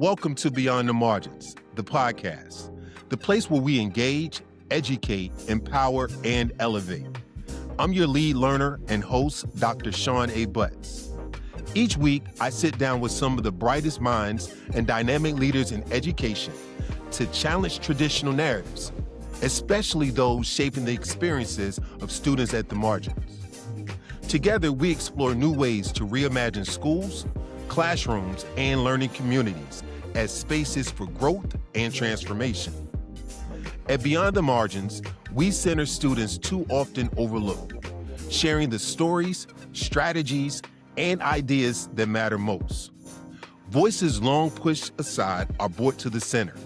Welcome to Beyond the Margins, the podcast, the place where we engage, educate, empower, and elevate. I'm your lead learner and host, Dr. Sohn A. Each week, I sit down with some of the brightest minds and dynamic leaders in education to challenge traditional narratives, especially those shaping the experiences of students at the margins. Together, we explore new ways to reimagine schools, classrooms, and learning communities as spaces for growth and transformation. At Beyond the Margins, we center students too often overlooked, sharing the stories, strategies, and ideas that matter most. Voices long pushed aside are brought to the center.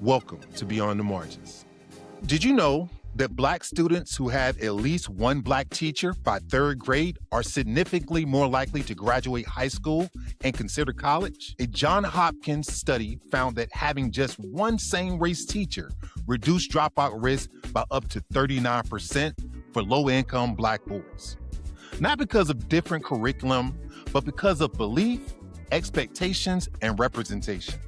Welcome to Beyond the Margins. Did you know that Black students who have at least one Black teacher by third grade are significantly more likely to graduate high school and consider college? A Johns Hopkins study found that having just one same-race teacher reduced dropout risk by up to 39% for low-income Black boys. Not because of different curriculum, but because of belief, expectations, and representation.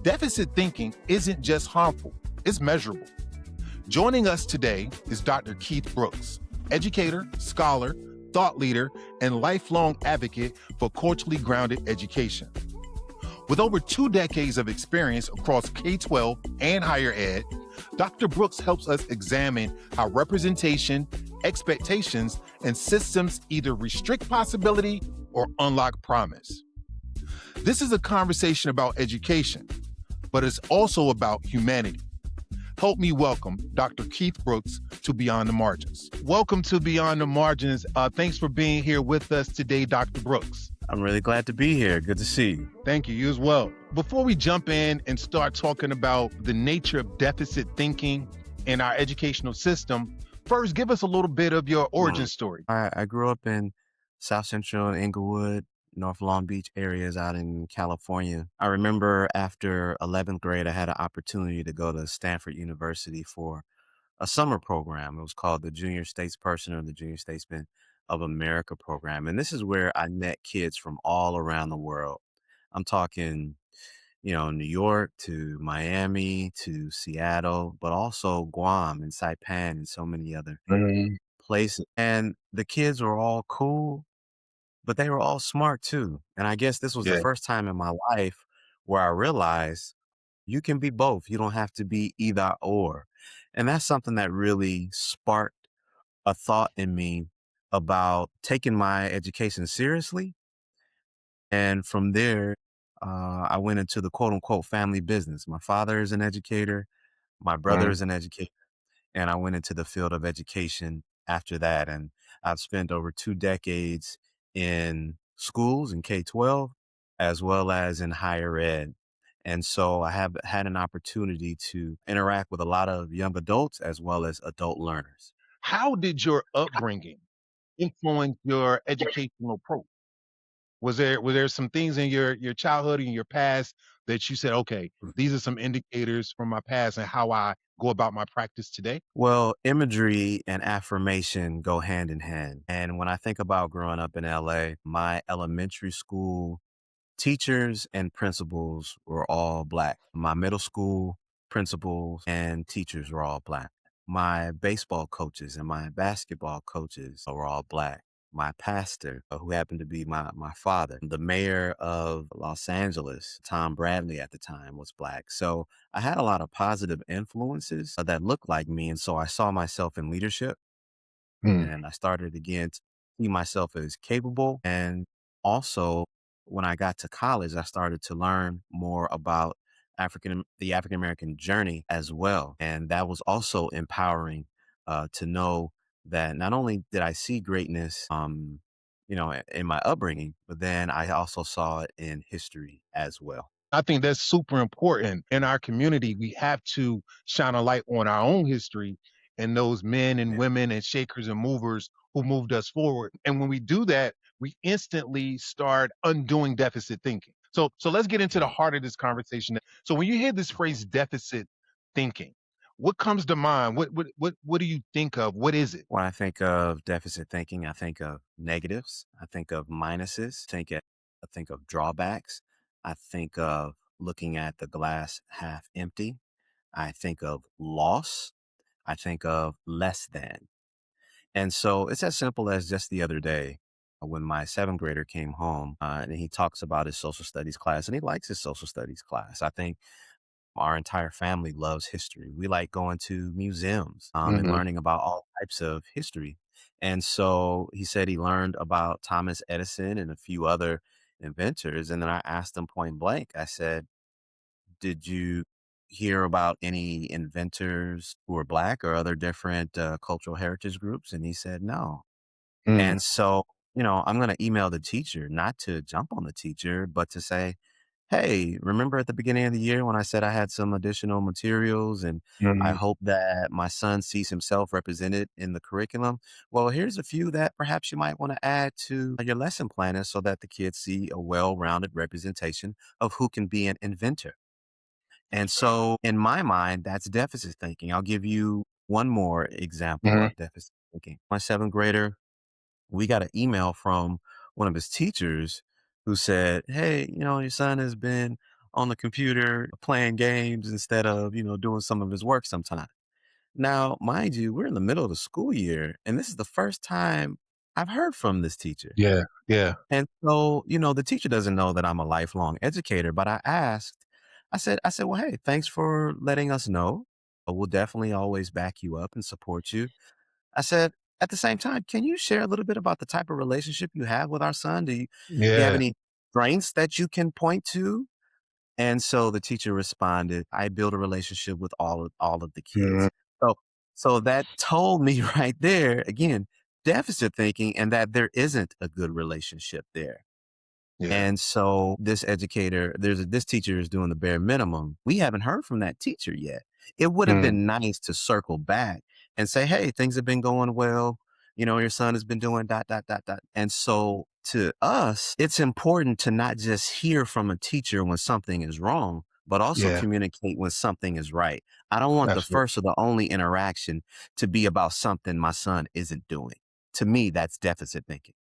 Deficit thinking isn't just harmful, it's measurable. Joining us today is Dr. Keith Brooks, educator, scholar, thought leader, and lifelong advocate for culturally grounded education. With over 2 decades of experience across K-12 and higher ed, Dr. Brooks helps us examine how representation, expectations, and systems either restrict possibility or unlock promise. This is a conversation about education, but it's also about humanity. Help me welcome Dr. Keith Brooks to Beyond the Margins. Welcome to Beyond the Margins. Thanks for being here with us today, Dr. Brooks. I'm really glad to be here. Good to see you. Thank you. You as well. Before we jump in and start talking about the nature of deficit thinking in our educational system, first, give us a little bit of your origin story. I grew up in South Central Inglewood, North Long Beach areas out in California. I remember after 11th grade, I had an opportunity to go to Stanford University for a summer program. It was called the Junior Statesperson or the Junior Statesman of America program. And this is where I met kids from all around the world. I'm talking, New York to Miami to Seattle, but also Guam and Saipan and so many other places. And the kids were all cool, but they were all smart too. And I guess this was the first time in my life where I realized you can be both. You don't have to be either or. And that's something that really sparked a thought in me about taking my education seriously. And from there, I went into the quote unquote family business. My father is an educator. My brother is an educator. And I went into the field of education after that. And I've spent over 2 decades in schools in K-12, as well as in higher ed. And so I have had an opportunity to interact with a lot of young adults as well as adult learners. How did your upbringing influence your educational approach? Were there some things in your childhood and your past that you said, okay, these are some indicators from my past and how I go about my practice today? Well, imagery and affirmation go hand in hand. And when I think about growing up in LA, my elementary school teachers and principals were all Black. My middle school principals and teachers were all Black. My baseball coaches and my basketball coaches were all Black. My pastor, who happened to be my father, the mayor of Los Angeles, Tom Bradley at the time, was Black. So I had a lot of positive influences that looked like me. And so I saw myself in leadership and I started again to see myself as capable. And also when I got to college, I started to learn more about the African American journey as well. And that was also empowering to know that not only did I see greatness, in my upbringing, but then I also saw it in history as well. I think that's super important. In our community, we have to shine a light on our own history and those men and women and shakers and movers who moved us forward. And when we do that, we instantly start undoing deficit thinking. So let's get into the heart of this conversation. So when you hear this phrase deficit thinking, what comes to mind? What do you think of? What is it? When I think of deficit thinking, I think of negatives. I think of minuses. I think of drawbacks. I think of looking at the glass half empty. I think of loss. I think of less than. And so it's as simple as just the other day when my seventh grader came home and he talks about his social studies class and he likes his social studies class. I think our entire family loves history. We like going to museums and Hmm. learning about all types of history. And so he said he learned about Thomas Edison and a few other inventors. And then I asked him point blank, I said, did you hear about any inventors who are Black or other different cultural heritage groups? And he said, no. Mm, And so, I'm going to email the teacher, not to jump on the teacher, but to say, hey, remember at the beginning of the year when I said I had some additional materials and I mhm, hope that my son sees himself represented in the curriculum? Well, here's a few that perhaps you might want to add to your lesson planner so that the kids see a well rounded representation of who can be an inventor. And so, in my mind, that's deficit thinking. I'll give you one more example mhm, of deficit thinking. My seventh grader, we got an email from one of his teachers who said, hey, your son has been on the computer playing games instead of, doing some of his work sometime. Now, mind you, we're in the middle of the school year, and this is the first time I've heard from this teacher. yeah, yeah, And so, the teacher doesn't know that I'm a lifelong educator, but I said, well, hey, thanks for letting us know. We'll definitely always back you up and support you. I said, at the same time, can you share a little bit about the type of relationship you have with our son? Do you have yeah, any strengths that you can point to? And so the teacher responded, I build a relationship with all of the mhm, kids. So so that told me right there, again, deficit thinking and that there isn't a good relationship there. yeah, And so this teacher is doing the bare minimum. We haven't heard from that teacher yet. It would have mm, been nice to circle back and say, hey, things have been going well. Your son has been doing dot, dot, dot, dot. And so to us, it's important to not just hear from a teacher when something is wrong, but also yeah, communicate when something is right. I don't want the absolutely. first or the only interaction to be about something my son isn't doing. To me, that's deficit thinking.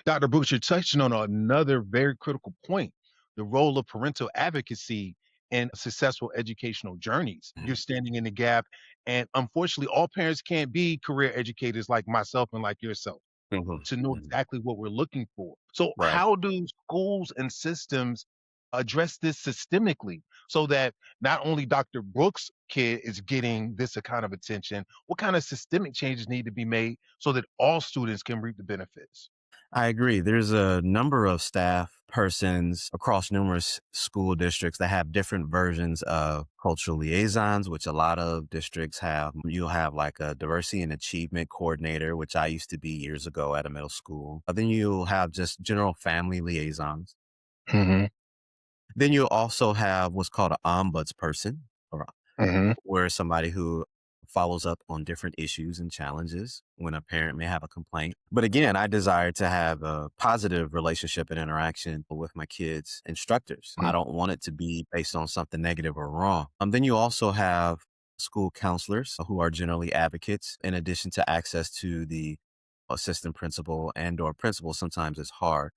Dr. Brooks, you're touching on another very critical point, the role of parental advocacy in successful educational journeys. You're standing in the gap, and unfortunately, all parents can't be career educators like myself and like yourself Mhm, to know mhm. exactly what we're looking for. So, Right. how do schools and systems address this systemically so that not only Dr. Brooks' kid is getting this kind of attention, what kind of systemic changes need to be made so that all students can reap the benefits? I agree. There's a number of staff persons across numerous school districts that have different versions of cultural liaisons, which a lot of districts have. You'll have like a diversity and achievement coordinator, which I used to be years ago at a middle school. Then you'll have just general family liaisons. Mhm, Then you'll also have what's called an ombuds person, or mhm, where somebody who follows up on different issues and challenges when a parent may have a complaint. But again, I desire to have a positive relationship and interaction with my kids' instructors. I mm, don't want it to be based on something negative or wrong. Then you also have school counselors who are generally advocates in addition to access to the assistant principal and or principal. Sometimes it's hard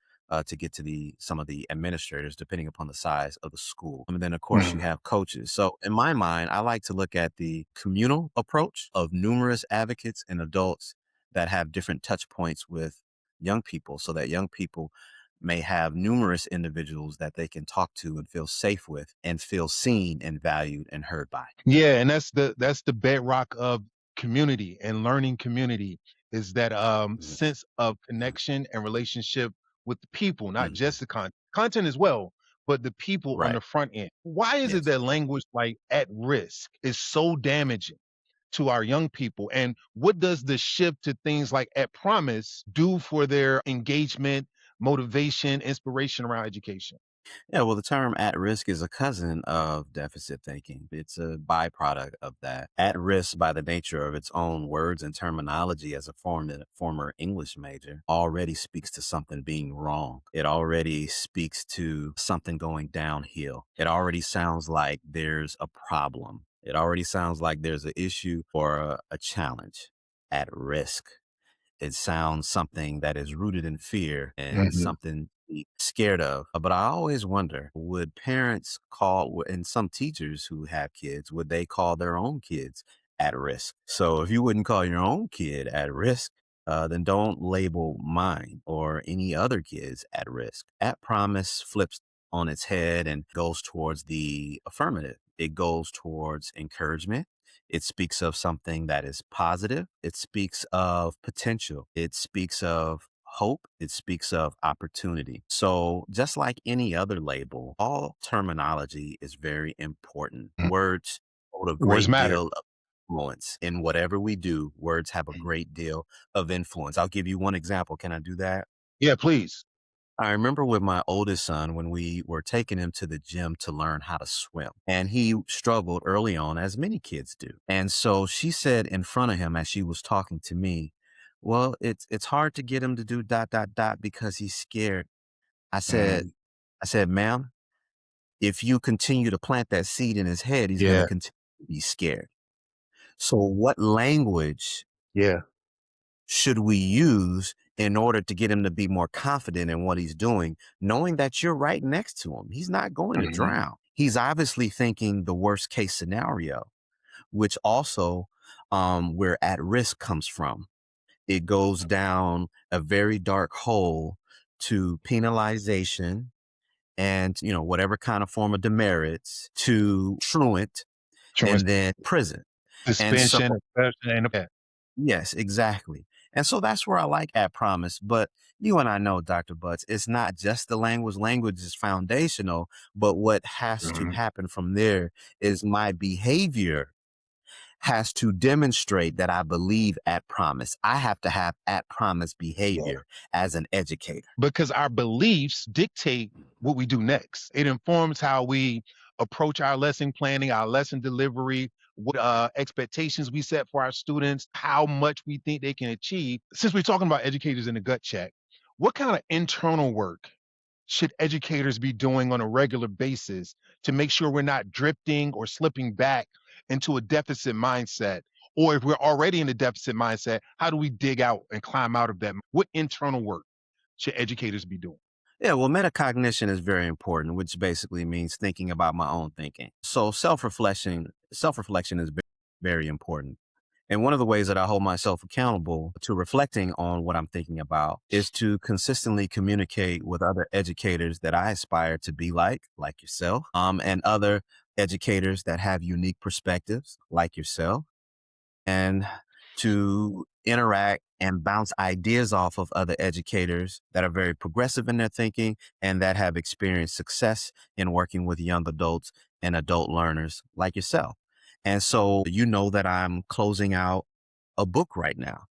to get to the some of the administrators depending upon the size of the school. And then of course you mhm. have coaches. So in my mind, I like to look at the communal approach of numerous advocates and adults that have different touch points with young people so that young people may have numerous individuals that they can talk to and feel safe with and feel seen and valued and heard by. Yeah, and that's the bedrock of community and learning community is that Mhm. sense of connection and relationship with the people, not Mhm. just the content as well, but the people on Right. the front end. Why is it Yes. that language like at risk is so damaging to our young people? And what does the shift to things like at promise do for their engagement, motivation, inspiration around education? Yeah, well, the term at risk is a cousin of deficit thinking. It's a byproduct of that. At risk, by the nature of its own words and terminology, as a former English major, already speaks to something being wrong. It already speaks to something going downhill. It already sounds like there's a problem. It already sounds like there's an issue or a challenge. At risk. It sounds something that is rooted in fear and Mhm. something be scared of. But I always wonder, would parents call, and some teachers who have kids, would they call their own kids at risk? So if you wouldn't call your own kid at risk, then don't label mine or any other kids at risk. At promise flips on its head and goes towards the affirmative. It goes towards encouragement. It speaks of something that is positive. It speaks of potential. It speaks of hope. It speaks of opportunity. So, just like any other label, all terminology is very important. Mhm. Words hold a Words great matter. deal of influence in whatever we do. Words have a Mhm. great deal of influence. I'll give you one example. Can I do that? Yeah, please. I remember with my oldest son when we were taking him to the gym to learn how to swim. And he struggled early on, as many kids do. And so she said in front of him as she was talking to me, well, it's hard to get him to do dot dot dot because he's scared. I said, Mhm. I said, ma'am, if you continue to plant that seed in his head, he's going to Yeah, continue to be scared. So what language yeah. should we use in order to get him to be more confident in what he's doing, knowing that you're right next to him? He's not going to Mhm. drown. He's obviously thinking the worst case scenario, which also where at risk comes from. It goes down a very dark hole to penalization and whatever kind of form of demerits to truant Truant and then prison. And so suspension, especially in the yes, exactly. And so that's where I like at promise. But you and I know, Dr. Butts, it's not just the language. Language is foundational, but what has to Mhm. happen from there is my behavior has to demonstrate that I believe at promise. I have to have at promise Yeah. behavior as an educator. Because our beliefs dictate what we do next. It informs how we approach our lesson planning, our lesson delivery, what expectations we set for our students, how much we think they can achieve. Since we're talking about educators in the gut check, what kind of internal work should educators be doing on a regular basis to make sure we're not drifting or slipping back into a deficit mindset? Or if we're already in a deficit mindset, how do we dig out and climb out of that? What internal work should educators be doing? Yeah, well, metacognition is very important, which basically means thinking about my own thinking. So self reflection is very important. And one of the ways that I hold myself accountable to reflecting on what I'm thinking about is to consistently communicate with other educators that I aspire to be like yourself, and other educators that have unique perspectives, like yourself, and to interact and bounce ideas off of other educators that are very progressive in their thinking and that have experienced success in working with young adults and adult learners like yourself. And so you know that I'm closing out a book right now.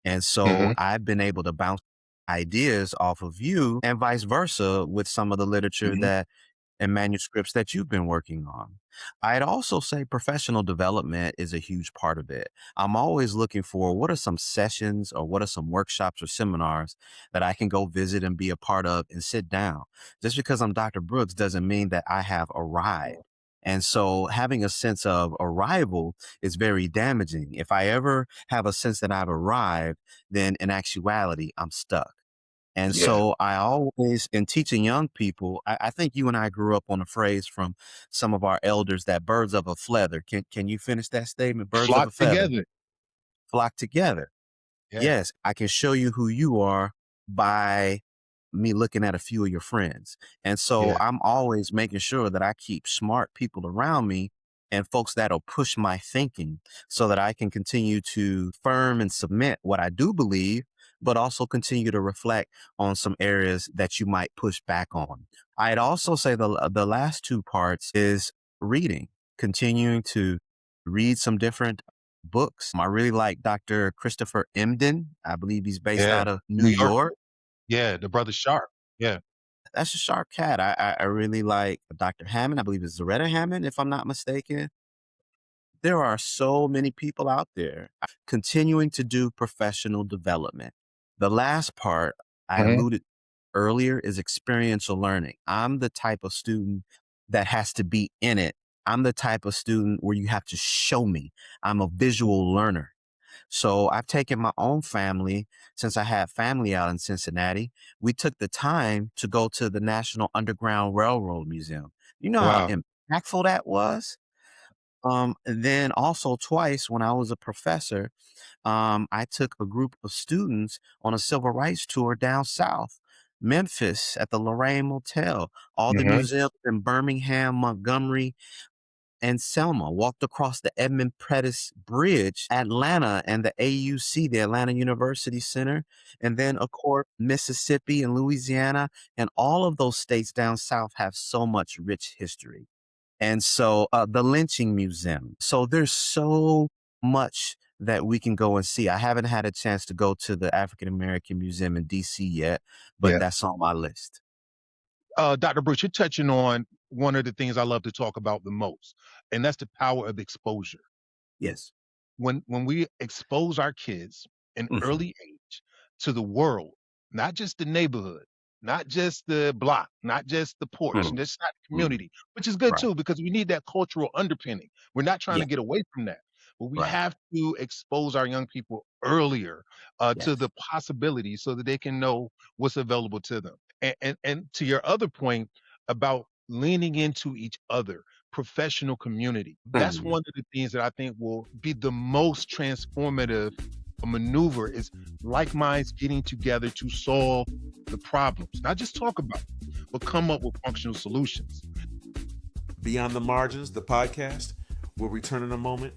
And so Mhm, I've been able to bounce ideas off of you and vice versa with some of the literature mhm, that and manuscripts that you've been working on. I'd also say professional development is a huge part of it. I'm always looking for what are some sessions or what are some workshops or seminars that I can go visit and be a part of and sit down. Just because I'm Dr. Brooks doesn't mean that I have arrived. And so having a sense of arrival is very damaging. If I ever have a sense that I've arrived, then in actuality, I'm stuck. And yeah. so I always, in teaching young people, I think you and I grew up on a phrase from some of our elders that birds of a feather. Can you finish that statement? Birds of Flock a feather together. flock together. Yeah, Yes, I can show you who you are by me looking at a few of your friends. And so yeah, I'm always making sure that I keep smart people around me and folks that'll push my thinking so that I can continue to firm and submit what I do believe, but also continue to reflect on some areas that you might push back on. I'd also say the last two parts is reading, continuing to read some different books. I really like Dr. Christopher Emden. I believe he's based yeah. out of New New York. York. Yeah, the brother Sharp. Yeah. That's a sharp cat. I really like Dr. Hammond. I believe it's Zaretta Hammond, if I'm not mistaken. There are so many people out there continuing to do professional development. The last part I Mhm. alluded earlier is experiential learning. I'm the type of student that has to be in it. I'm the type of student where you have to show me. I'm a visual learner. So I've taken my own family, since I had family out in Cincinnati. We took the time to go to the National Underground Railroad Museum. You know how Wow. impactful that was? And then also twice when I was a professor, I took a group of students on a civil rights tour down south, Memphis at the Lorraine Motel, all the Hmm. museums in Birmingham, Montgomery, and Selma, walked across the Edmund Pettus Bridge, Atlanta, and the AUC, the Atlanta University Center, and then, of course, Mississippi and Louisiana, and all of those states down south have so much rich history. And so the lynching museum. So there's so much that we can go and see. I haven't had a chance to go to the African American Museum in DC yet, but Yeah. that's on my list. Dr. Bruce, you're touching on one of the things I love to talk about the most, and that's the power of exposure. Yes. When we expose our kids in Mhm. early age to the world, not just the neighborhood, not just the block, not just the porch, Mm, and just not the mm, community, which is good right. too, because we need that cultural underpinning. We're not trying Yeah. to get away from that, but we Right. have to expose our young people earlier to Yes. the possibilities so that they can know what's available to them. And to your other point about leaning into each other, professional community. That's Mhm. one of the things that I think will be the most transformative maneuver is like minds getting together to solve the problems, not just talk about them, but come up with functional solutions. Beyond the Margins, the podcast, will return in a moment.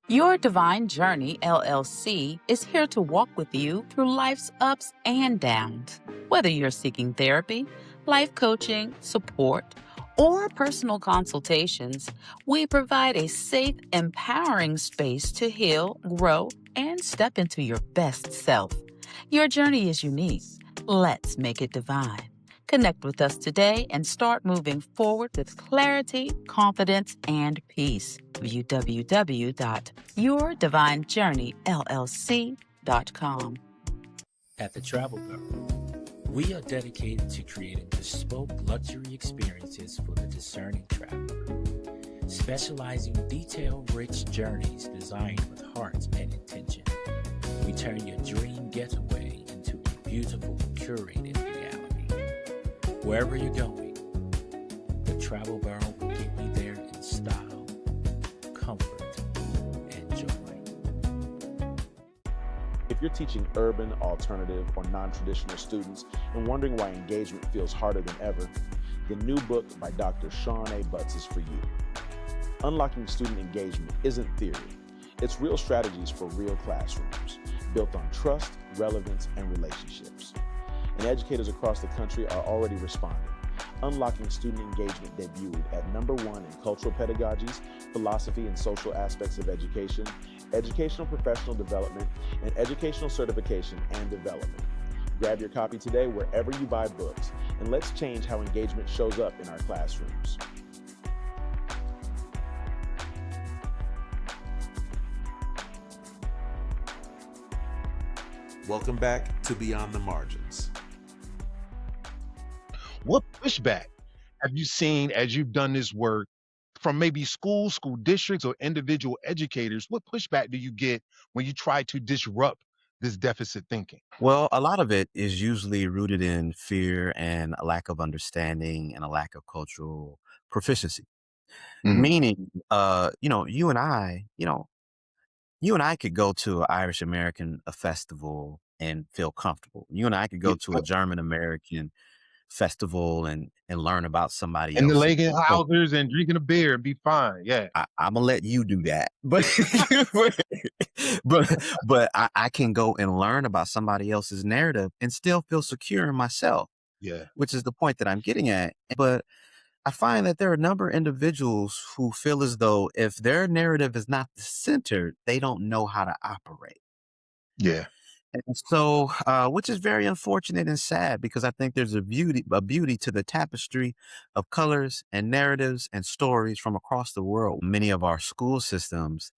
Your Divine Journey LLC is here to walk with you through life's ups and downs. Whether you're seeking therapy, life coaching, support, or personal consultations, we provide a safe, empowering space to heal, grow, and step into your best self. Your journey is unique. Let's make it divine. Connect with us today and start moving forward with clarity, confidence, and peace. View www.yourdivinejourneyllc.com. At the Travel Bureau, we are dedicated to creating bespoke luxury experiences for the discerning traveler, specializing in detail-rich journeys designed with heart and intention. We turn your dream getaway into a beautiful, curated reality. Wherever you're going, the Travel Bureau will get you there in style, comfort, and joy. If you're teaching urban, alternative, or non-traditional students and wondering why engagement feels harder than ever, the new book by Dr. Sohn A is for you. Unlocking student engagement isn't theory. It's real strategies for real classrooms, built on trust, relevance, and relationships. And educators across the country are already responding. Unlocking Student Engagement debuted at #1 in cultural pedagogies, philosophy and social aspects of education, educational professional development, and educational certification and development. Grab your copy today wherever you buy books, and let's change how engagement shows up in our classrooms. Welcome back to Beyond the Margins. What pushback have you seen as you've done this work from maybe schools, school districts, or individual educators? What pushback do you get when you try to disrupt this deficit thinking? Well, a lot of it is usually rooted in fear and a lack of understanding and a lack of cultural proficiency. Mm. Meaning, you and I could go to an Irish American festival and feel comfortable. You and I could go Yeah. to a German American festival and learn about somebody And the else's Lagan culture. Housers and drinking a beer and be fine. Yeah. I'm gonna let you do that, but but I can go and learn about somebody else's narrative and still feel secure in myself, Yeah. which is the point that I'm getting at. But I find that there are a number of individuals who feel as though if their narrative is not the center, they don't know how to operate. Yeah. And so, which is very unfortunate and sad because I think there's a beauty to the tapestry of colors and narratives and stories from across the world. Many of our school systems,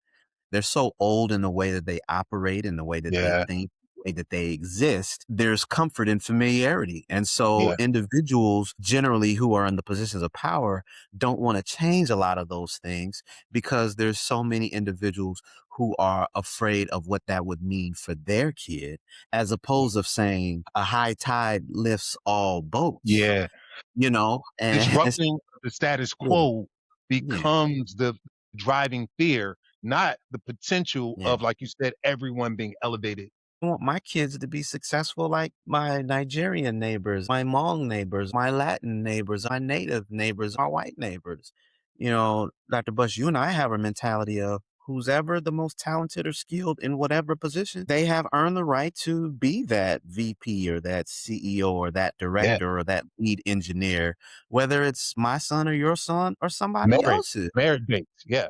they're so old in the way that they operate and the way that they Yeah. think. way that they exist, there's comfort in familiarity. And so Yeah. individuals generally who are in the positions of power don't want to change a lot of those things because there's so many individuals who are afraid of what that would mean for their kid, as opposed of saying a high tide lifts all boats, Yeah. and Disrupting the status yeah, quo yeah, becomes the driving fear, not the potential yeah. of, like you said, everyone being elevated. I want my kids to be successful like my Nigerian neighbors, my Hmong neighbors, my Latin neighbors, my native neighbors, my white neighbors. Dr. Bush, you and I have a mentality of who's ever the most talented or skilled in whatever position, they have earned the right to be that VP or that CEO or that Yeah. director or that lead engineer, whether it's my son or your son or somebody Merit, else's. merit-based. Yeah.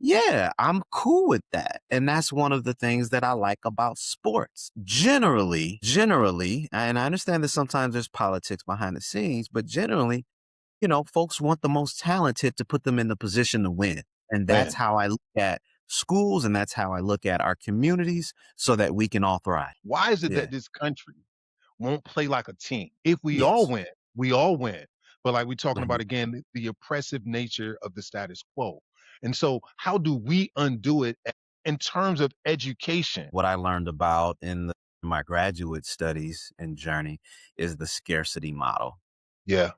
Yeah, I'm cool with that. And that's one of the things that I like about sports. Generally, and I understand that sometimes there's politics behind the scenes, but generally, folks want the most talented to put them in the position to win. And that's Man, how I look at schools and that's how I look at our communities so that we can all thrive. why is it Yeah. that this country won't play like a team? If we all Yes. win, we all win. But like we're talking Mhm. about again, the oppressive nature of the status quo. And so how do we undo it in terms of education? What I learned about in my graduate studies and journey is the scarcity model. Yeah.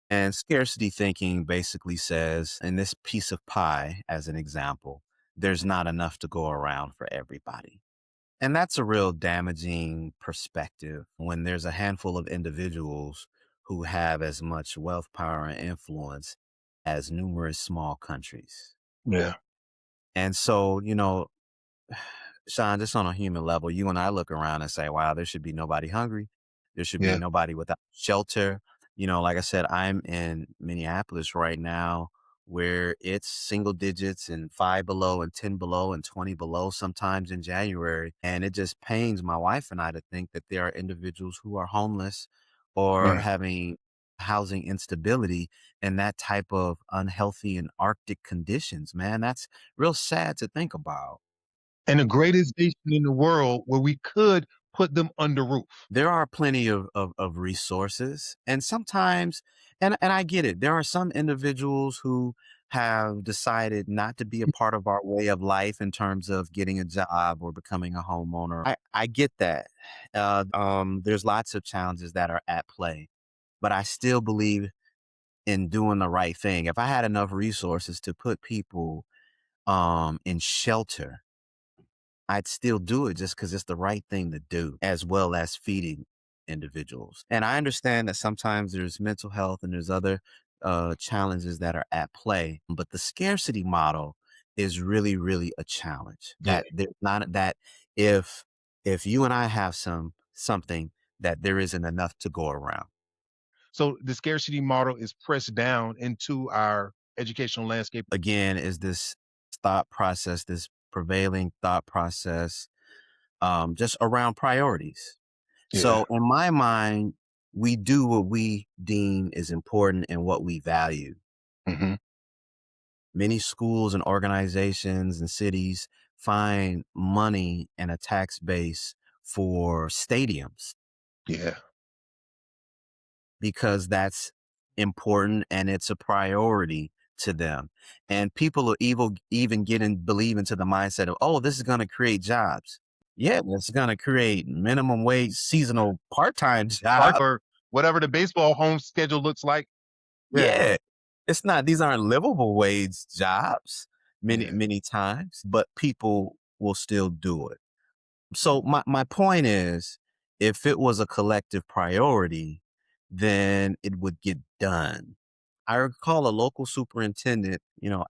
And scarcity thinking basically says, in this piece of pie, as an example, there's not enough to go around for everybody. And that's a real damaging perspective when there's a handful of individuals who have as much wealth, power, and influence as numerous small countries. Yeah. And so, Sean, just on a human level, you and I look around and say, wow, there should be nobody hungry. There should be Yeah. nobody without shelter. Like I said, I'm in Minneapolis right now where it's single digits and 5 below and 10 below and 20 below sometimes in January. And it just pains my wife and I to think that there are individuals who are homeless or Man. having housing instability and that type of unhealthy and Arctic conditions, man. That's real sad to think about. And the greatest nation in the world where we could put them under roof. There are plenty of resources and sometimes and I get it. There are some individuals who have decided not to be a part of our way of life in terms of getting a job or becoming a homeowner. I get that. There's lots of challenges that are at play, but I still believe in doing the right thing. If I had enough resources to put people in shelter, I'd still do it just because it's the right thing to do, as well as feeding individuals. And I understand that sometimes there's mental health and there's other challenges that are at play, but the scarcity model is really, really a challenge. Yeah. That there's not that if you and I have something that there isn't enough to go around. So the scarcity model is pressed down into our educational landscape. Again, is this thought process, this prevailing thought process, just around priorities. Yeah. So in my mind, we do what we deem is important and what we value. Hmm. Many schools and organizations and cities find money and a tax base for stadiums Yeah. because that's important and it's a priority to them. And people are even believe into the mindset of, oh, this is going to create jobs. Yeah, it's going to create minimum wage seasonal part-time jobs. Or whatever the baseball home schedule looks like. Yeah. Yeah. It's not, these aren't livable wage jobs many, Yeah. many times, but people will still do it. So my point is, if it was a collective priority, then it would get done. I recall a local superintendent,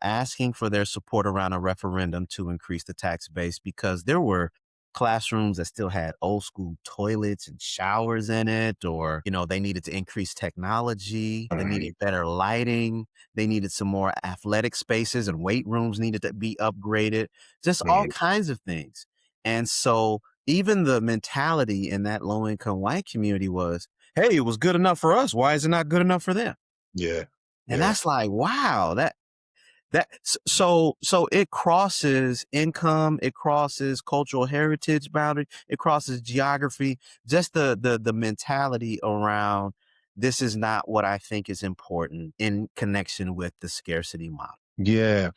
asking for their support around a referendum to increase the tax base because there were classrooms that still had old school toilets and showers in it, or, they needed to increase technology. They Right. needed better lighting. They needed some more athletic spaces and weight rooms needed to be upgraded, just all Mhm. kinds of things. And so even the mentality in that low income white community was, hey, it was good enough for us. Why is it not good enough for them? Yeah. And Yeah. that's like, wow, So it crosses income, it crosses cultural heritage boundary, it crosses geography, just the mentality around this is not what I think is important in connection with the scarcity model. Yeah.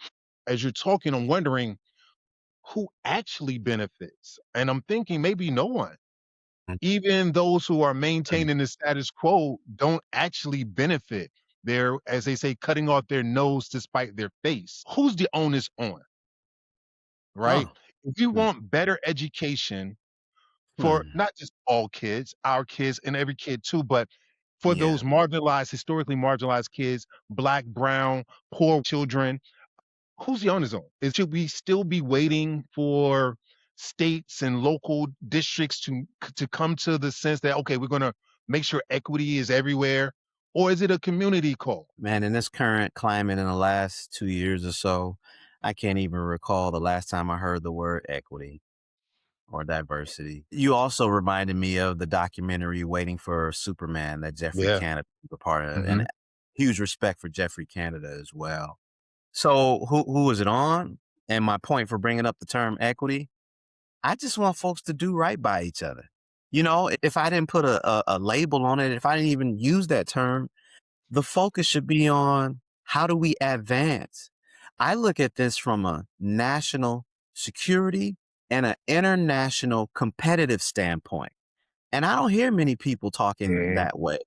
As you're talking, I'm wondering who actually benefits. And I'm thinking maybe no one. Even those who are maintaining the status quo don't actually benefit. They're, as they say, cutting off their nose to spite their face. Who's the onus on, right? Oh. If you Hmm. want better education for Hmm. not just all kids, our kids and every kid too, but for Yeah. those marginalized, historically marginalized kids, black, brown, poor children, who's the onus on? Should we still be waiting for states and local districts to come to the sense that, okay, we're going to make sure equity is everywhere, or is it a community call? Man, in this current climate in the last 2 years or so, I can't even recall the last time I heard the word equity or diversity. You also reminded me of the documentary Waiting for Superman that Jeffrey Yeah. Canada was a part of, Hmm. and huge respect for Jeffrey Canada as well. So who is it on? And my point for bringing up the term equity, I just want folks to do right by each other. You know, if I didn't put a label on it, if I didn't even use that term, the focus should be on how do we advance? I look at this from a national security and an international competitive standpoint. And I don't hear many people talking Yeah. that way.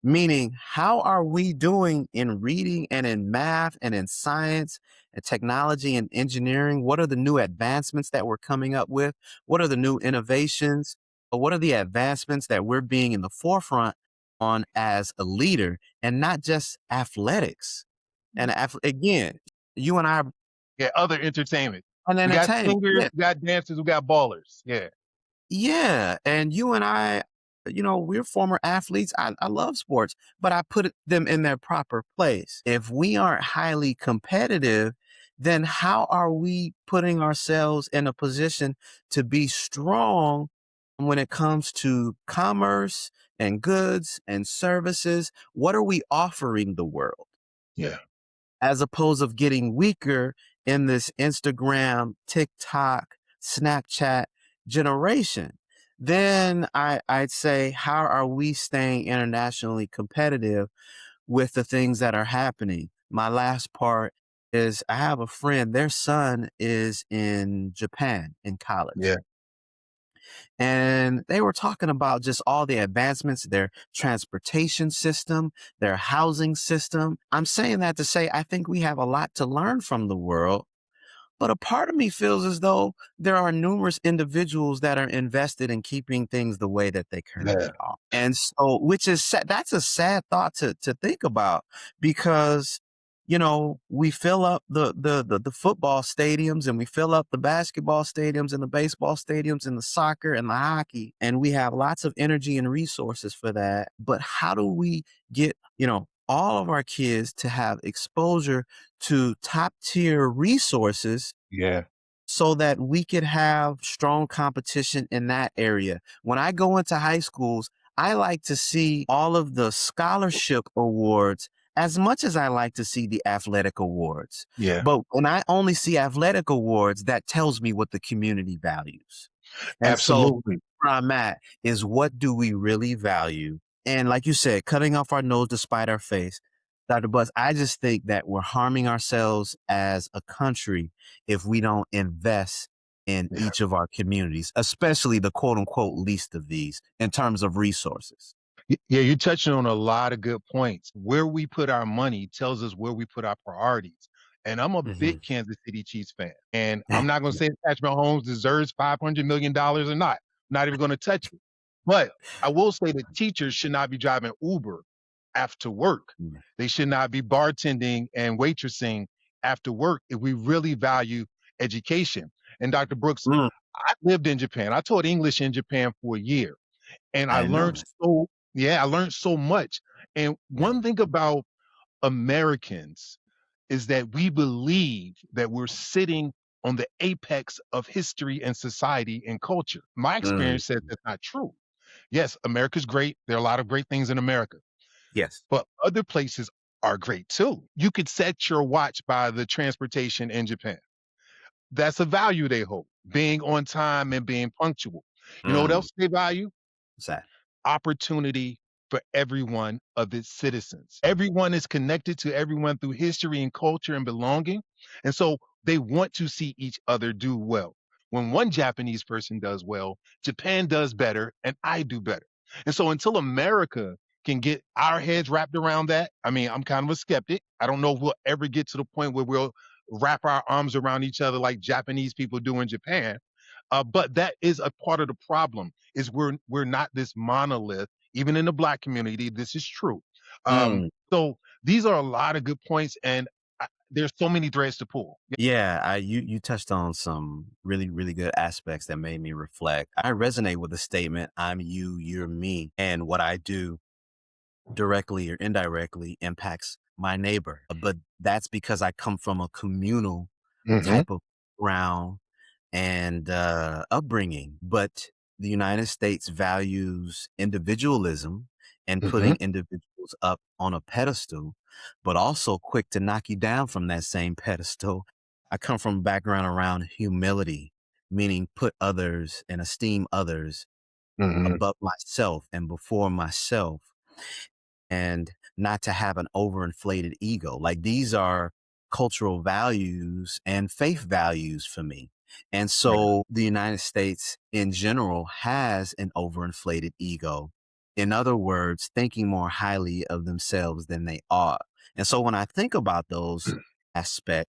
Meaning, how are we doing in reading and in math and in science and technology and engineering? What are the new advancements that we're coming up with? What are the new innovations? What are the advancements that we're being in the forefront on as a leader and not just athletics? And again, you and I Yeah, other entertainment. on We got entertainment. singers, Yeah. we got dancers, we got ballers. Yeah. Yeah, and you and I, we're former athletes. I love sports, but I put them in their proper place. If we aren't highly competitive, then how are we putting ourselves in a position to be strong when it comes to commerce and goods and services? What are we offering the world? Yeah. As opposed of getting weaker in this Instagram, TikTok, Snapchat generation. Then I'd say, how are we staying internationally competitive with the things that are happening? My last part is I have a friend, their son is in Japan in college. Yeah. And they were talking about just all the advancements, their transportation system, their housing system. I'm saying that to say, I think we have a lot to learn from the world. But a part of me feels as though there are numerous individuals that are invested in keeping things the way that they Yeah. currently are. And so, which is sad, that's a sad thought to think about because, we fill up the football stadiums and we fill up the basketball stadiums and the baseball stadiums and the soccer and the hockey. And we have lots of energy and resources for that. But how do we get, all of our kids to have exposure to top tier resources Yeah. so that we could have strong competition in that area? When I go into high schools, I like to see all of the scholarship awards as much as I like to see the athletic awards. Yeah. But when I only see athletic awards, that tells me what the community values. And so Absolutely. where I'm at is, what do we really value? And like you said, cutting off our nose to spite our face. Dr. Butts, I just think that we're harming ourselves as a country if we don't invest in Yeah. each of our communities, especially the quote unquote least of these in terms of resources. Yeah, you're touching on a lot of good points. Where we put our money tells us where we put our priorities. And I'm a Mhm. big Kansas City Chiefs fan. And I'm not going to say if Patrick Mahomes deserves $500 million or not. I'm not even going to touch it. But I will say that teachers should not be driving Uber after work. Mm. They should not be bartending and waitressing after work if we really value education. And Dr. Brooks, Mm. I lived in Japan. I taught English in Japan for a year. And I didn't know that. I learned so much. And Yeah. one thing about Americans is that we believe that we're sitting on the apex of history and society and culture. My Mm. experience says that's not true. Yes, America's great. There are a lot of great things in America, Yes. but other places are great too. You could set your watch by the transportation in Japan. That's a value they hold, being on time and being punctual. You know what Mm, else they value? what's that? Opportunity for every one of its citizens. Everyone is connected to everyone through history and culture and belonging. And so they want to see each other do well. When one Japanese person does well, Japan does better and I do better. And so until America can get our heads wrapped around that, I mean, I'm kind of a skeptic. I don't know if we'll ever get to the point where we'll wrap our arms around each other like Japanese people do in Japan. But that is a part of the problem is we're not this monolith even in the Black community. This is true. Mm. So these are a lot of good points, and there's so many threads to pull. Yeah, you touched on some really, really good aspects that made me reflect. I resonate with the statement, I'm you, you're me, and what I do directly or indirectly impacts my neighbor. But that's because I come from a communal Hmm. type of ground and upbringing. But the United States values individualism and Hmm. putting individuals up on a pedestal, but also quick to knock you down from that same pedestal. I come from a background around humility, meaning put others and esteem others Hmm. above myself and before myself, and not to have an overinflated ego. Like these are cultural values and faith values for me. And so the United States in general has an overinflated ego. In other words, thinking more highly of themselves than they are. And so when I think about those aspects,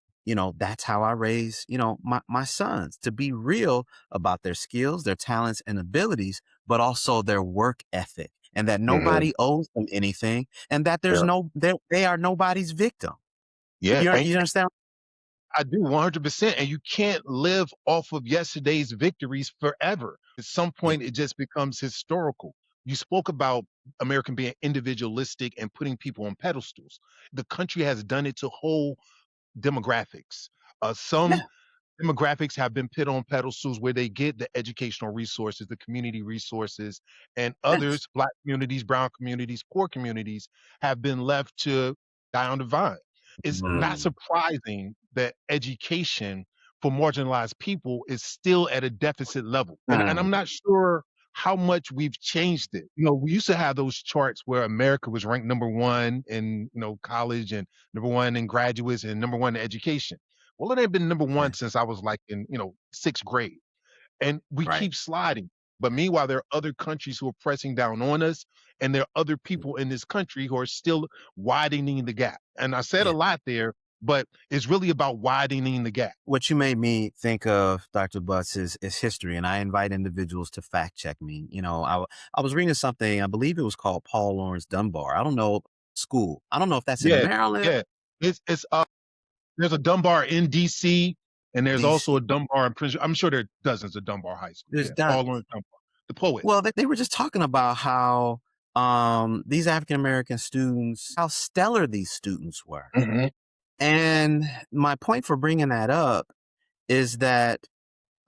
that's how I raise, my sons to be real about their skills, their talents and abilities, but also their work ethic, and that Hmm. nobody owes them anything, and that Yeah. they are nobody's victim. Yeah. You understand? I do 100%. And you can't live off of yesterday's victories forever. At some Yeah. point, it just becomes historical. You spoke about American being individualistic and putting people on pedestals. The country has done it to whole demographics. Some Yeah. demographics have been put on pedestals where they get the educational resources, the community resources, and Yes. others, Black communities, brown communities, poor communities, have been left to die on the vine. It's not Mm. surprising that education for marginalized people is still at a deficit level. And Mm. I'm not sure how much we've changed it. We used to have those charts where America was ranked number one in, college and number one in graduates and number one in education. Well, it ain't been number Yeah. one since I was like in, sixth grade. And we Right. keep sliding. But meanwhile, there are other countries who are pressing down on us, and there are other people in this country who are still widening the gap. And I said a Yeah. lot there, but it's really about widening the gap. What you made me think of, Dr. Butts, is history, and I invite individuals to fact check me. I was reading something, I believe it was called Paul Laurence Dunbar. I don't know school. I don't know if that's in Yeah, Maryland, yeah. It's there's a Dunbar in DC, and there's also a DC. Dunbar in Prince. I'm sure there are dozens of Dunbar high schools. There's Yeah, done. Paul Laurence Dunbar, the poet. Well, they were just talking about how these African American students, how stellar these students were. Hmm. And my point for bringing that up is that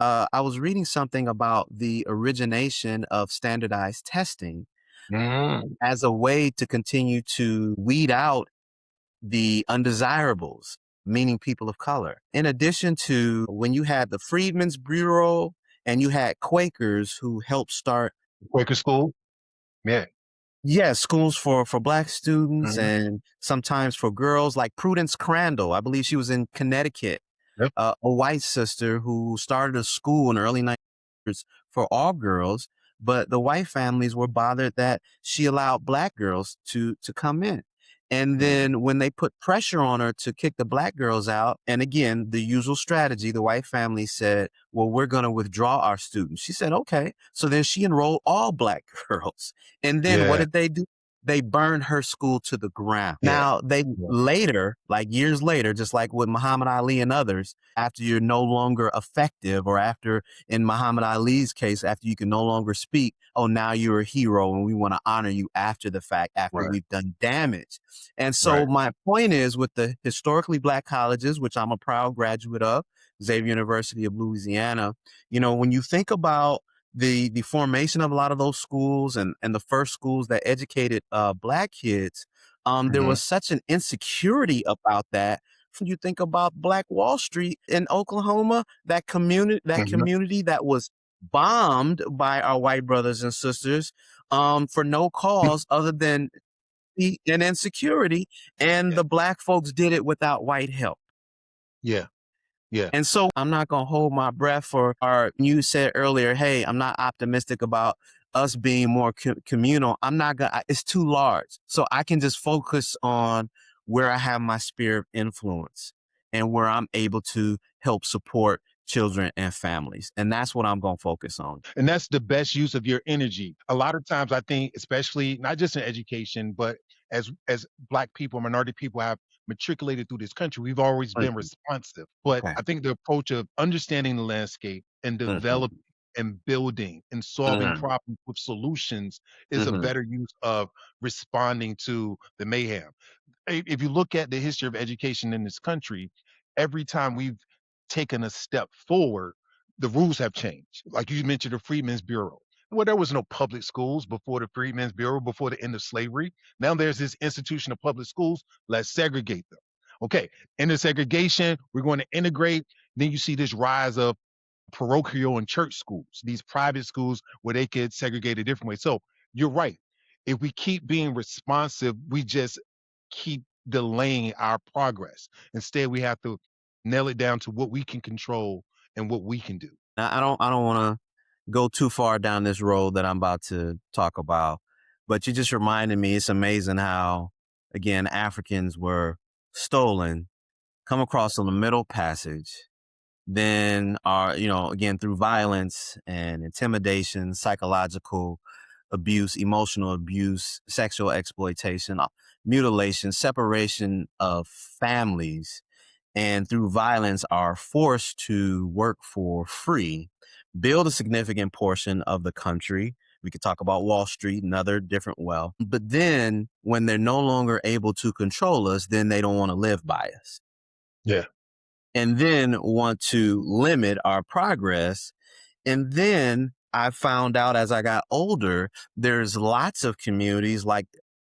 I was reading something about the origination of standardized testing Hmm. as a way to continue to weed out the undesirables, meaning people of color. In addition to when you had the Freedmen's Bureau and you had Quakers who helped start, Quaker school. Yeah. yeah, schools for Black students Hmm. and sometimes for girls, like Prudence Crandall. I believe she was in Connecticut, Yep. a white sister who started a school in the early 1900s for all girls, but the white families were bothered that she allowed Black girls to come in. And then when they put pressure on her to kick the Black girls out, and again, the usual strategy, the white family said, well, we're going to withdraw our students. She said, okay. So then she enrolled all Black girls. And then what Yeah. did they do? They burned her school to the ground. Yeah. Now, they Yeah. later, like years later, just like with Muhammad Ali and others, after you're no longer effective, or after, in Muhammad Ali's case, after you can no longer speak, oh, now you're a hero and we want to honor you after the fact, after Right. we've done damage. And so Right. my point is, with the historically Black colleges, which I'm a proud graduate of, Xavier University of Louisiana, when you think about the formation of a lot of those schools and the first schools that educated Black kids, There was such an insecurity about that. When you think about Black Wall Street in Oklahoma, that community that was bombed by our white brothers and sisters for no cause other than an insecurity, and Yeah. the Black folks did it without white help. Yeah. Yeah. And so I'm not going to hold my breath for you said earlier, hey, I'm not optimistic about us being more communal. I'm not going to, it's too large. So I can just focus on where I have my sphere of influence and where I'm able to help support children and families. And that's what I'm going to focus on. And that's the best use of your energy. A lot of times I think, especially not just in education, but as Black people, minority people have matriculated through this country, we've always been responsive. But Okay. I think the approach of understanding the landscape and developing and building and solving problems with solutions is a better use of responding to the mayhem. If you look at the history of education in this country, every time we've taken a step forward, the rules have changed. Like you mentioned, the Freedmen's Bureau. Well, there was no public schools before the Freedmen's Bureau, before the end of slavery. Now there's this institution of public schools. Let's segregate them. Okay, end of segregation, we're going to integrate. Then you see this rise of parochial and church schools, these private schools where they could segregate a different way. So you're right. If we keep being responsive, we just keep delaying our progress. Instead, we have to nail it down to what we can control and what we can do. I don't want to go too far down this road that I'm about to talk about, but you just reminded me, it's amazing how, again, Africans were stolen, come across on the Middle Passage, then are, again, through violence and intimidation, psychological abuse, emotional abuse, sexual exploitation, mutilation, separation of families, and through violence are forced to work for free, build a significant portion of the country. We could talk about Wall Street and other different wealth. But then when they're no longer able to control us, then they don't want to live by us. Yeah. And then want to limit our progress. And then I found out as I got older, there's lots of communities like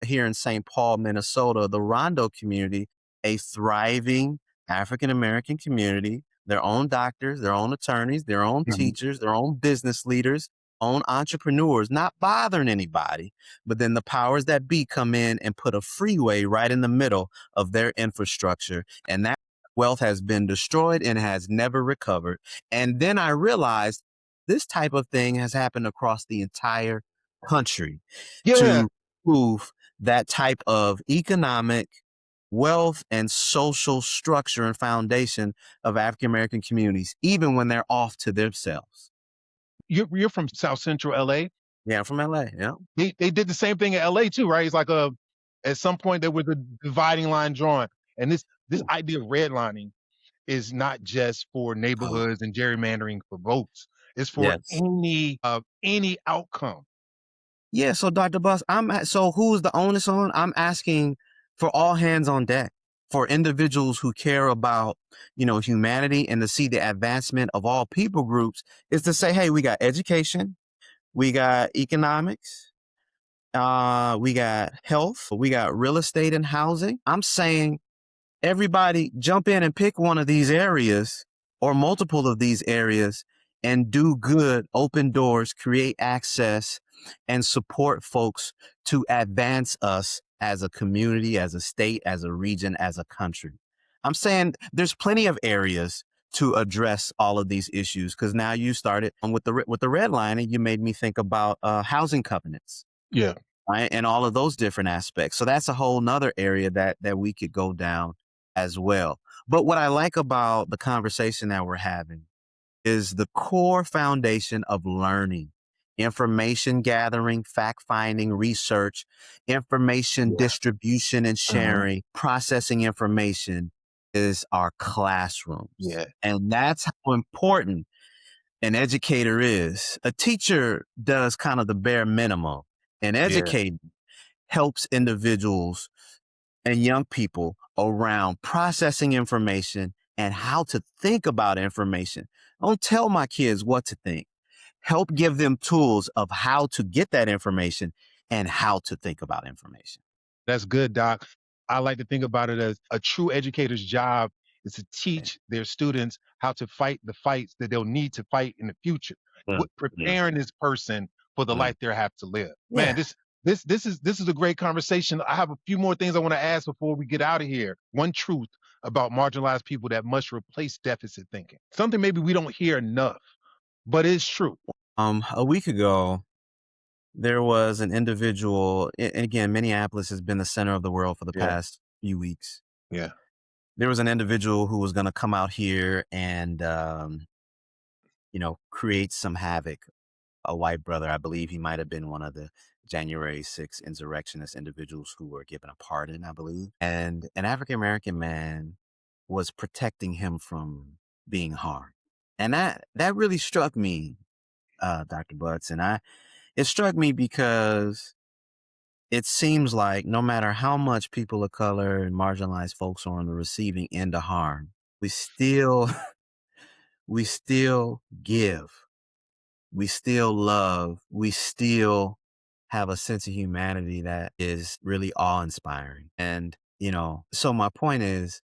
here in St. Paul, Minnesota, the Rondo community, a thriving African-American community, their own doctors, their own attorneys, their own teachers, their own business leaders, own entrepreneurs, not bothering anybody. But then the powers that be come in and put a freeway right in the middle of their infrastructure. And that wealth has been destroyed and has never recovered. And then I realized this type of thing has happened across the entire country to prove that type of economic wealth and social structure and foundation of African-American communities, even when they're off to themselves. You're from South Central LA? Yeah, I'm from LA. Yeah. They did the same thing in LA too, right? It's like at some point there was a dividing line drawn. And this idea of redlining is not just for neighborhoods and gerrymandering for votes. It's for any outcome. Yeah. So Dr. Buss, so who's the onus on? I'm asking for all hands on deck, for individuals who care about, humanity and to see the advancement of all people groups, is to say, hey, we got education, we got economics, we got health, we got real estate and housing. I'm saying everybody jump in and pick one of these areas or multiple of these areas and do good, open doors, create access, and support folks to advance us as a community, as a state, as a region, as a country. I'm saying there's plenty of areas to address all of these issues, because now you started with the redlining, you made me think about housing covenants. Yeah. Right. And all of those different aspects. So that's a whole nother area that we could go down as well. But what I like about the conversation that we're having is the core foundation of learning, information gathering, fact finding, research, information distribution and sharing, processing information is our classrooms. Yeah. And that's how important an educator is. A teacher does kind of the bare minimum. An educator helps individuals and young people around processing information and how to think about information. Don't tell my kids what to think. Help give them tools of how to get that information and how to think about information. That's good, Doc. I like to think about it as a true educator's job is to teach their students how to fight the fights that they'll need to fight in the future, preparing this person for the life they have to live. Man, this is a great conversation. I have a few more things I want to ask before we get out of here. One truth about marginalized people that must replace deficit thinking. Something maybe we don't hear enough, but it's true. A week ago, there was an individual, and again, Minneapolis has been the center of the world for the past few weeks. Yeah. There was an individual who was going to come out here and, create some havoc. A white brother, I believe he might have been one of the January 6th insurrectionist individuals who were given a pardon, I believe. And an African-American man was protecting him from being harmed. And that really struck me, Dr. Butts. And it struck me because it seems like no matter how much people of color and marginalized folks are on the receiving end of harm, we still give. We still love. We still have a sense of humanity that is really awe-inspiring. And, so my point is,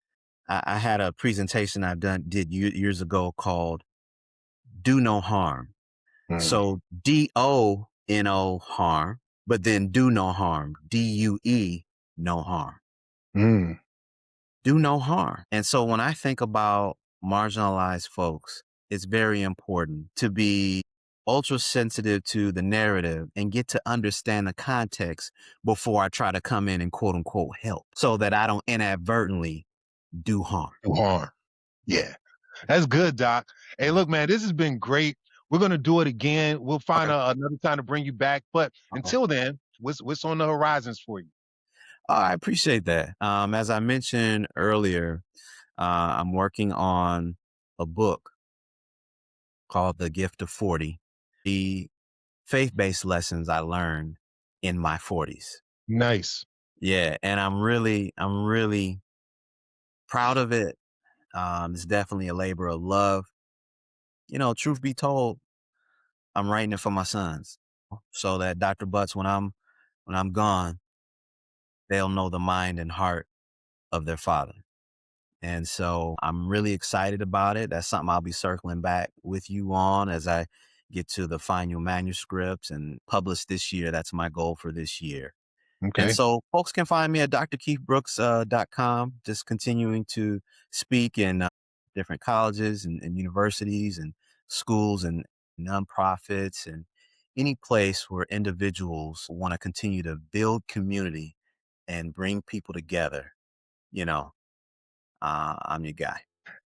I had a presentation did years ago called Do No Harm. So DONO harm, but then do no harm, DUE no harm. Do no harm. And so when I think about marginalized folks, it's very important to be ultra sensitive to the narrative and get to understand the context before I try to come in and quote unquote help, so that I don't inadvertently do harm. Yeah. That's good, Doc. Hey, look, man, this has been great. We're going to do it again. We'll find another time to bring you back. But until then, what's on the horizons for you? I appreciate that. As I mentioned earlier, I'm working on a book called The Gift of 40, the faith-based lessons I learned in my 40s. Nice. Yeah, and I'm really proud of it. It's definitely a labor of love. Truth be told, I'm writing it for my sons, so that Dr. Butts, when I'm gone, they'll know the mind and heart of their father. And so I'm really excited about it. That's something I'll be circling back with you on as I get to the final manuscripts and publish this year. That's my goal for this year. Okay. And so folks can find me at drkeithbrooks.com, just continuing to speak in different colleges and universities and schools and nonprofits and any place where individuals want to continue to build community and bring people together. I'm your guy.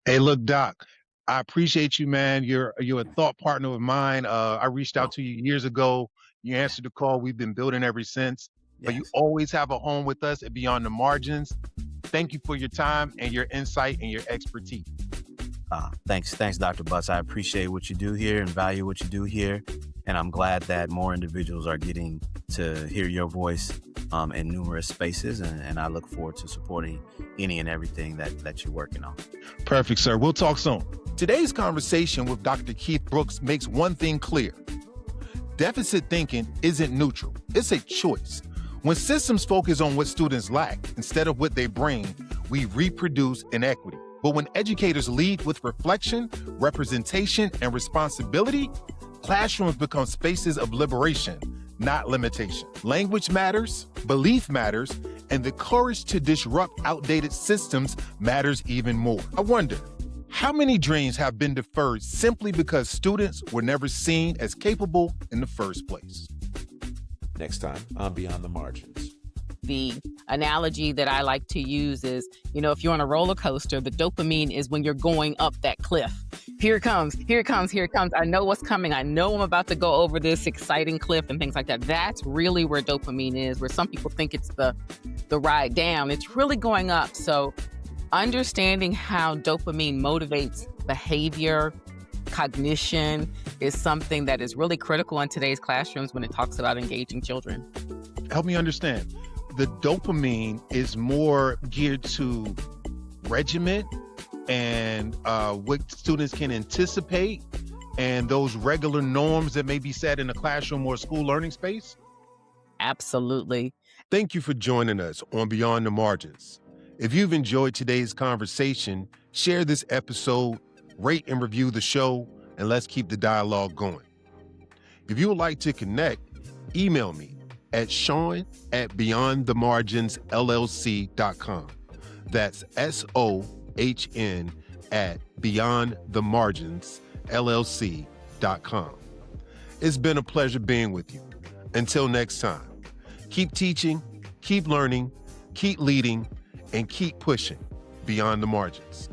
Hey, look, Doc, I appreciate you, man. You're a thought partner of mine. I reached out to you years ago. You answered the call. We've been building ever since. Yes. But you always have a home with us at Beyond the Margins. Thank you for your time and your insight and your expertise. Thanks, Dr. Butts. I appreciate what you do here and value what you do here. And I'm glad that more individuals are getting to hear your voice in numerous spaces. And I look forward to supporting any and everything that you're working on. Perfect, sir. We'll talk soon. Today's conversation with Dr. Keith Brooks makes one thing clear. Deficit thinking isn't neutral. It's a choice. When systems focus on what students lack instead of what they bring, we reproduce inequity. But when educators lead with reflection, representation, and responsibility, classrooms become spaces of liberation, not limitation. Language matters, belief matters, and the courage to disrupt outdated systems matters even more. I wonder, how many dreams have been deferred simply because students were never seen as capable in the first place? Next time on Beyond the Margins. The analogy that I like to use is, if you're on a roller coaster, the dopamine is when you're going up that cliff. Here it comes, here it comes, here it comes. I know what's coming. I know I'm about to go over this exciting cliff and things like that. That's really where dopamine is, where some people think it's the ride down. It's really going up. So understanding how dopamine motivates behavior, cognition is something that is really critical in today's classrooms when it talks about engaging children. Help me understand. The dopamine is more geared to regiment and what students can anticipate and those regular norms that may be set in a classroom or school learning space? Absolutely. Thank you for joining us on Beyond the Margins. If you've enjoyed today's conversation, share this episode, rate and review the show, and let's keep the dialogue going. If you would like to connect, email me at Sohn@beyondthemarginsllc.com. That's SOHN@beyondthemarginsllc.com. It's been a pleasure being with you. Until next time, keep teaching, keep learning, keep leading, and keep pushing beyond the margins.